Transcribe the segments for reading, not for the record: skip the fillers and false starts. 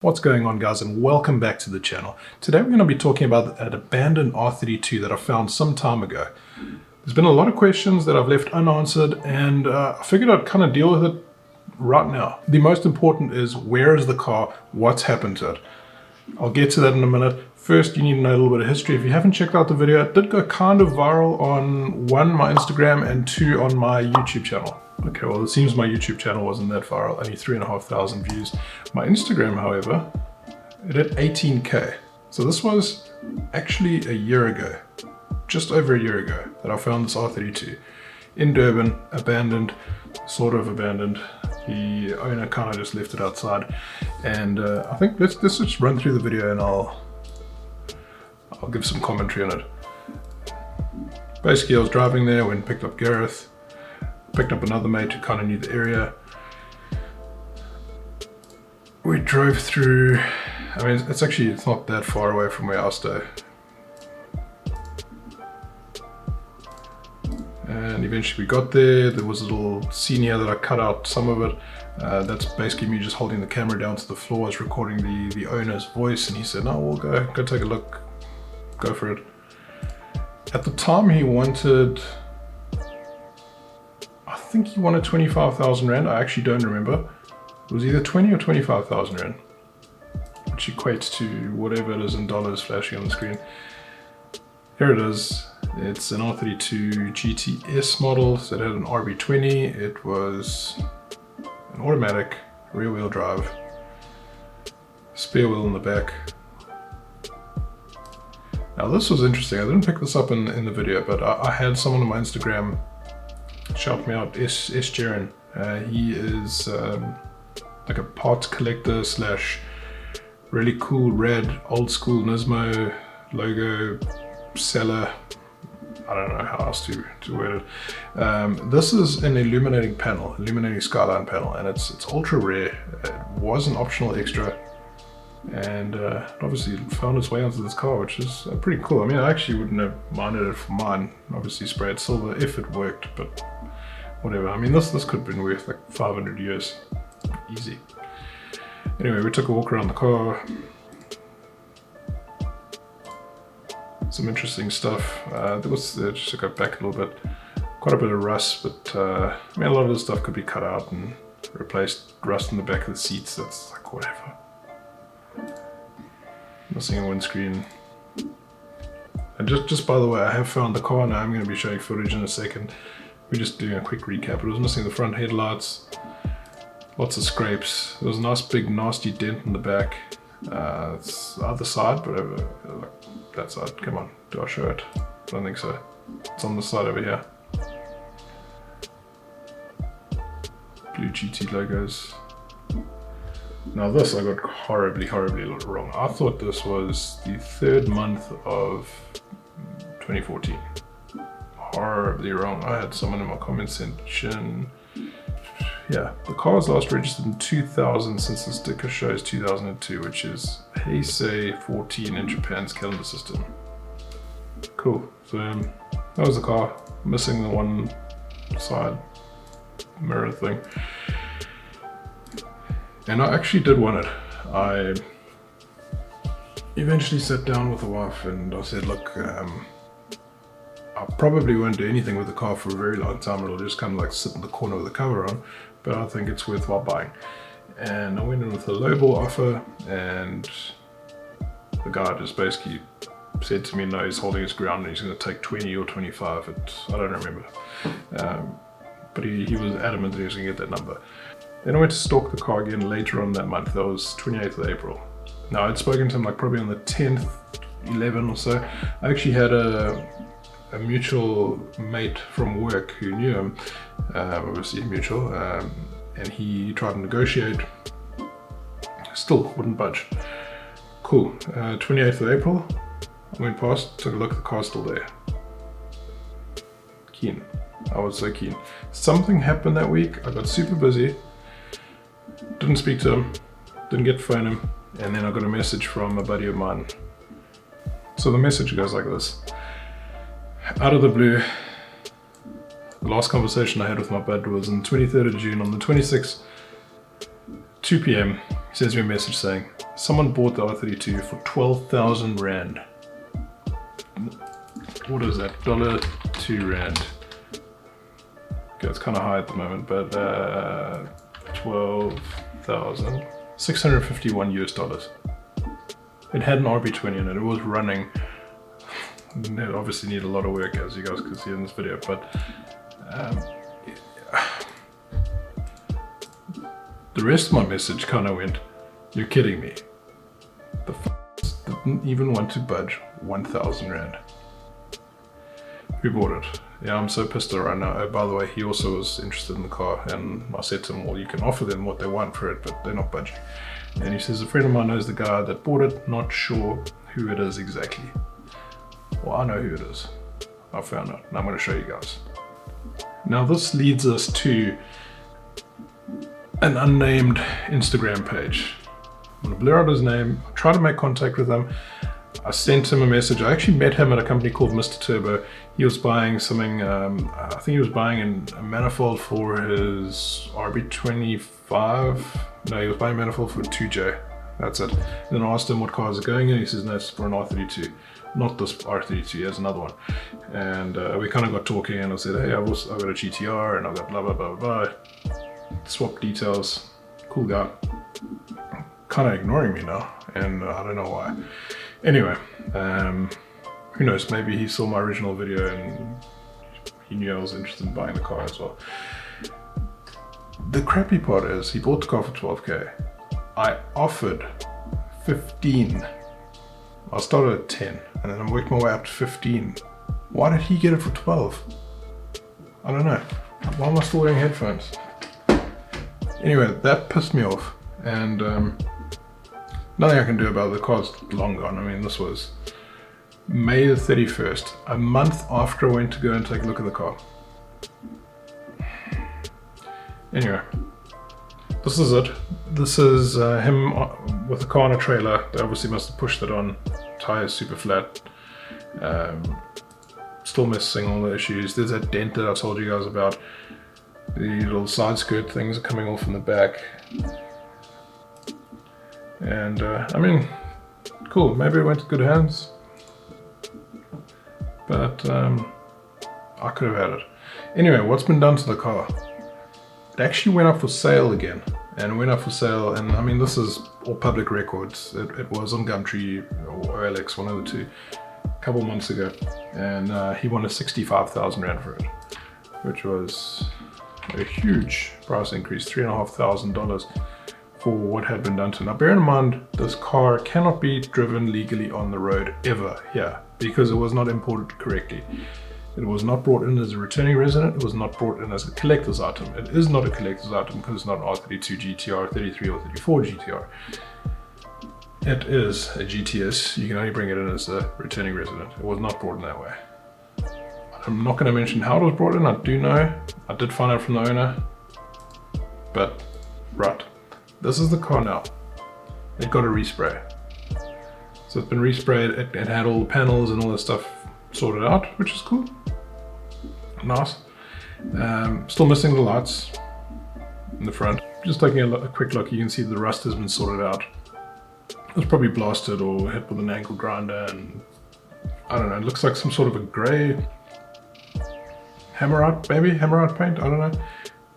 What's going on, guys, and welcome back to the channel. Today we're going to be talking about an abandoned R32 that I found some time ago. There's been a lot of questions that I've left unanswered, and I figured I'd kind of deal with it right now. The most important is, where is the car? What's happened to it? I'll get to that in a minute. First, you need to know a little bit of history. If you haven't checked out the video, it did go kind of viral on one, my Instagram, and two, on my YouTube channel. Okay, well, it seems my YouTube channel wasn't that viral, only 3,500 views. My Instagram, however, it had 18K. So this was actually a year ago, just over a year ago, that I found this R32 in Durban, abandoned, sort of abandoned. The owner kind of just left it outside. And I think let's just run through the video and I'll give some commentary on it. Basically, I was driving there, went and picked up Gareth, picked up another mate who kind of knew the area. We drove through, I mean, it's not that far away from where I stay. And eventually we got there. There was a little scene here that I cut out some of it. That's basically me just holding the camera down to the floor. I was recording the owner's voice, and he said, no, we'll go take a look, go for it. At the time he wanted, I think he wanted 25,000 Rand. I actually don't remember. It was either 20 or 25,000 Rand, which equates to whatever it is in dollars flashing on the screen. Here it is. It's an R32 GTS model, so it had an RB20. It was an automatic, rear wheel drive, spare wheel in the back. Now this was interesting. I didn't pick this up in the video, but I had someone on my Instagram shout me out, S. Jaren. He is like a parts collector slash really cool red old school Nismo logo seller. I don't know how else to word it. This is an illuminating Skyline panel, and it's ultra rare. It was an optional extra, and obviously found its way onto this car, which is pretty cool. I mean, I actually wouldn't have minded it for mine. Obviously sprayed silver if it worked, but whatever. I mean, this could have been worth like 500 years, easy. Anyway, we took a walk around the car. Some interesting stuff. There was, just to go back a little bit, quite a bit of rust, but I mean, a lot of the stuff could be cut out and replaced. Rust in the back of the seats, that's like whatever. Missing a windscreen. And just by the way, I have found the car now. I'm going to be showing footage in a second. We're just doing a quick recap. It was missing the front headlights, lots of scrapes. There was a nice big nasty dent in the back. It's the other side, but over that side. Come on, do I show it? I don't think so. It's on the side over here. Blue GT logos. Now this I got horribly wrong. I thought this was the 3rd month of 2014. Horribly wrong. I had someone in my comment section. Yeah, the car was last registered in 2000, since the sticker shows 2002, which is Heisei 14 in Japan's calendar system. Cool. So that was the car, missing the one side mirror thing. And I actually did want it. I eventually sat down with the wife and I said, look, I probably won't do anything with the car for a very long time. It'll just kind of like sit in the corner with the cover on, but I think it's worthwhile buying. And I went in with a lowball offer, and the guy just basically said to me, no, he's holding his ground and he's going to take 20 or 25. I don't remember. But he was adamant that he was going to get that number. Then I went to stalk the car again later on that month. That was 28th of April. Now I'd spoken to him like probably on the 10th, 11 or so. I actually had a mutual mate from work who knew him, obviously mutual, and he tried to negotiate, still wouldn't budge. Cool. 28th of April, I went past, took a look, the car's still there. Keen. I was so keen. Something happened that week. I got super busy, didn't speak to him, didn't get to phone him, and then I got a message from a buddy of mine. So the message goes like this. Out of the blue, the last conversation I had with my bud was on the 23rd of June. On the 26th, 2 p.m, he sends me a message saying, Someone bought the R32 for 12,000 Rand. What is that? $2 Rand. Okay, it's kind of high at the moment, but 12,651 US dollars. It had an RB20 in it. It was running. It obviously needed a lot of work, as you guys can see in this video, but the rest of my message kind of went, "You're kidding me. The didn't even want to budge 1,000 Rand. Who bought it?" Yeah, I'm so pissed right now. Oh, by the way, he also was interested in the car, and I said to him, well, you can offer them what they want for it, but they're not budging. And he says, a friend of mine knows the guy that bought it, not sure who it is exactly. Well, I know who it is. I found out, and I'm going to show you guys. Now this leads us to an unnamed Instagram page. I'm going to blur out his name, try to make contact with him. I sent him a message. I actually met him at a company called Mr. Turbo. He was buying something, I think he was buying a manifold for his RB25. No, he was buying a manifold for a 2J. That's it. Then I asked him what cars are going in. He says, no, it's for an R32. Not this R32, he has another one. And we kind of got talking, and I said, hey, I've got a GTR, and I've got blah, blah, blah, blah. Swap details. Cool guy. Kind of ignoring me now, and I don't know why. Anyway, who knows, maybe he saw my original video and he knew I was interested in buying the car as well. The crappy part is, he bought the car for 12k. I offered 15. I started at 10, and then I worked my way up to 15. Why did he get it for 12? I don't know. Why am I still wearing headphones? Anyway, that pissed me off, and nothing I can do about it. The car's long gone. I mean, this was May the 31st, a month after I went to go and take a look at the car. Anyway, this is it. This is him with the car on a trailer. They obviously must have pushed it on. Tires super flat. Still missing all the issues. There's that dent that I told you guys about. The little side skirt things are coming off in the back. And I mean, cool, maybe it went to good hands, but I could have had it. Anyway, what's been done to the car? It actually went up for sale again, and went up for sale, and I mean, this is all public records. It was on Gumtree or OLX, one of the two, a couple months ago, and he wanted 65,000 Rand for it, which was a huge price increase, $3,500 for what had been done to it. Now bear in mind, this car cannot be driven legally on the road ever here, because it was not imported correctly. It was not brought in as a returning resident, it was not brought in as a collector's item. It is not a collector's item because it's not an R32 GTR, 33 or 34 GTR. It is a GTS, you can only bring it in as a returning resident. It was not brought in that way. I'm not going to mention how it was brought in, I do know. I did find out from the owner, but right. This is the car now. It got a respray. So it's been resprayed, it had all the panels and all that stuff sorted out, which is cool. Nice. Still missing the lights in the front. Just taking a quick look, you can see the rust has been sorted out. It was probably blasted or hit with an angle grinder, and I don't know, it looks like some sort of a grey hammerite, maybe? Hammerite paint? I don't know.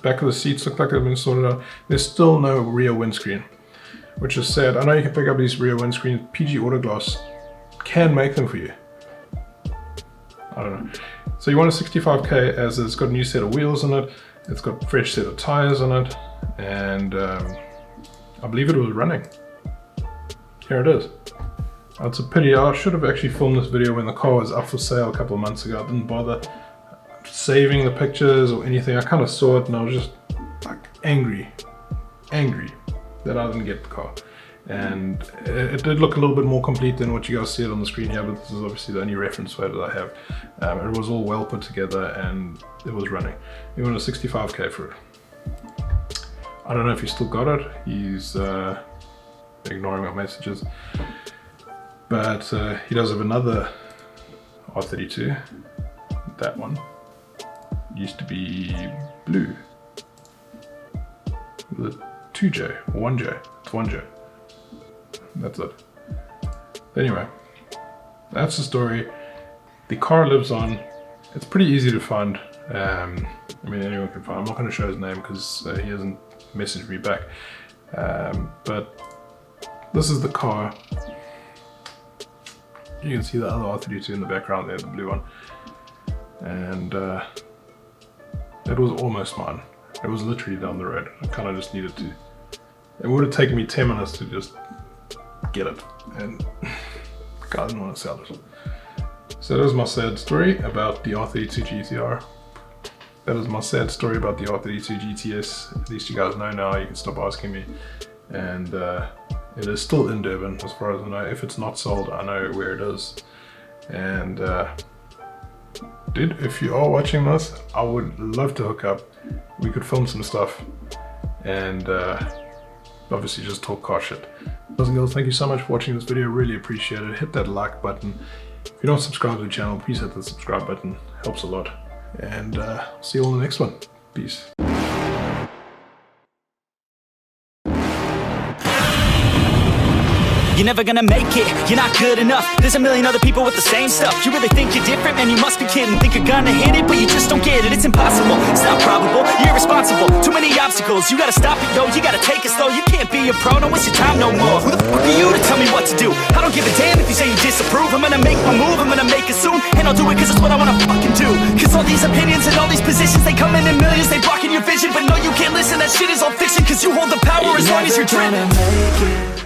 Back of the seats look like they've been sorted out. There's still no rear windscreen, which is sad. I know you can pick up these rear windscreens. PG Auto Glass can make them for you. I don't know. So you want a 65k, as it's got a new set of wheels on it. It's got a fresh set of tires on it, and I believe it was running. Here it is. It's a pity. I should have actually filmed this video when the car was up for sale a couple of months ago. I didn't bother saving the pictures or anything. I kind of saw it and I was just like angry that I didn't get the car. And it did look a little bit more complete than what you guys see it on the screen here, but this is obviously the only reference photo that I have. It was all well put together and it was running. He wanted a 65k for it. I don't know if he still got it. He's ignoring my messages, but he does have another R32. That one used to be blue with a 2J or 1J. It's 1J. That's it. Anyway, that's the story. The car lives on. It's pretty easy to find. I mean, anyone can find. I'm not going to show his name because he hasn't messaged me back. But this is the car. You can see the other R32 in the background there, the blue one. And it was almost mine. It was literally down the road. I kind of just needed to. It would have taken me 10 minutes to just get it. And God, I didn't want to sell it. So that was my sad story about the R32 GTR. That is my sad story about the R32 GTS. At least you guys know now, you can stop asking me. And it is still in Durban as far as I know. If it's not sold, I know where it is. And dude, if you are watching this, I would love to hook up. We could film some stuff and obviously just talk car shit. Boys and girls, thank you so much for watching this video. Really appreciate it. Hit that like button. If you don't subscribe to the channel, please hit the subscribe button. Helps a lot. And see you all in the next one. Peace. You're never gonna make it, you're not good enough. There's a million other people with the same stuff. You really think you're different? Man, you must be kidding. Think you're gonna hit it, but you just don't get it. It's impossible, it's not probable, you're irresponsible. Too many obstacles, you gotta stop it, yo. You gotta take it slow, you can't be a pro. Don't waste your time no more. Who the fuck are you to tell me what to do? I don't give a damn if you say you disapprove. I'm gonna make my move, I'm gonna make it soon. And I'll do it cause it's what I wanna fucking do. Cause all these opinions and all these positions, they come in millions, they blocking your vision. But no, you can't listen, that shit is all fiction. Cause you hold the power as long as you're driven.